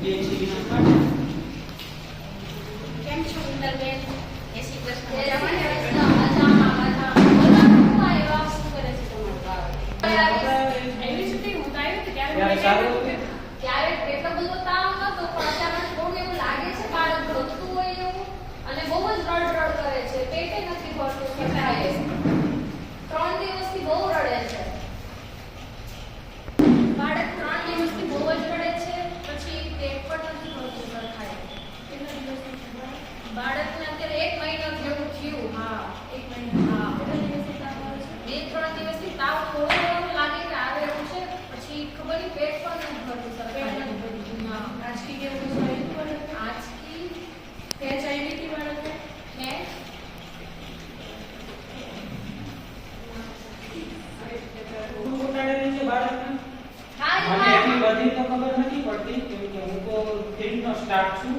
કેમ છો ઇન્દરબેન? જય શ્રી કૃષ્ણ. ત્યારે એટલો બધો તાવ નતો પણ અચાનક બહુ એવું લાગે છે બાળક રડતું હોય એવું અને બહુ જ રડ કરે છે, પેટે નથી ભરતું કે કાંઈ. 3 દિવસથી બહુ રડે છે બાળક. 3 દિવસથી બહુ જ રડે છે, પછી પેટ પણ નથી ભરતું સરખાય. બાળકને અત્યારે 1 મહિનો જેવું થયું. હા 1 મહિનો. હા 2-3 દિવસથી તાવ થોડો થોડો લાગે કે આવે એવું છે, પછી ખબર નહીં પેટ પણ નથી ભરતું સરખાય. આજકી કેવું થયું પણ આજકી ખેંચ આવી હતી બાળકને? હે હા મને એટલી બધી તો ખબર નથી પડતી કેમ કે હું તો ફિલ્મનો સ્ટાફ છું,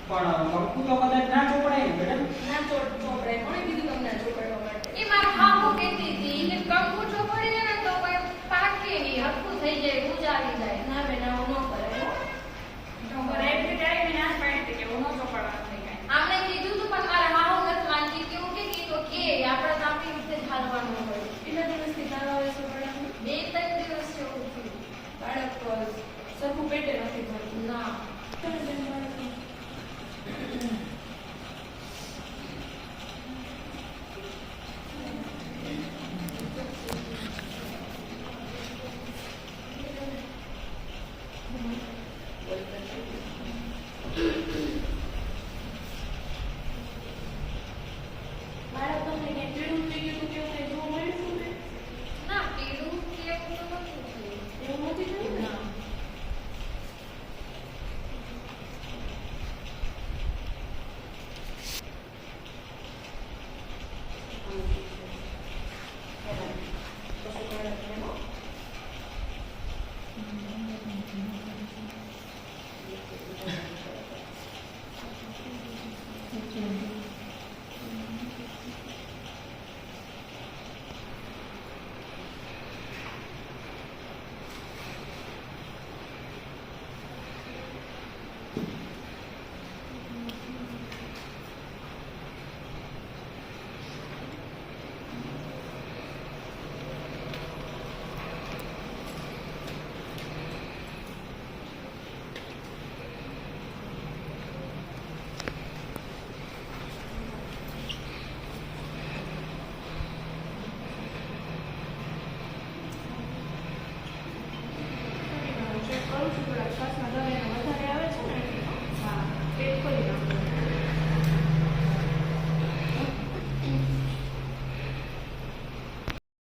પણ કંકુ તો કદાચ ના ચોપડાય ને મેડમ. ના ચોપડાય. કોણે કીધું તમને ચોપડવા માટે? એ મારા હાહુ કહેતી હતી કે કંકુ જો પડી જાય ને તો કોઈ પાકે નહીં, હરખું થઈ જાય, ગુજારી જાય. ના બેન આવું ન કરાય હો. આમને કીધું તું પણ મારા હાહુ નથી માનતી. કેવું કે તો કે આપણે તો આપણી રીતે જ હાલવાનું હોય. કેટલા દિવસથી તાવ આવે છે બાળકને? 2-3 દિવસ જેવું થયું. બાળક સરખું પેટે નથી ભરતું. ના ચાલો બેન બાળકને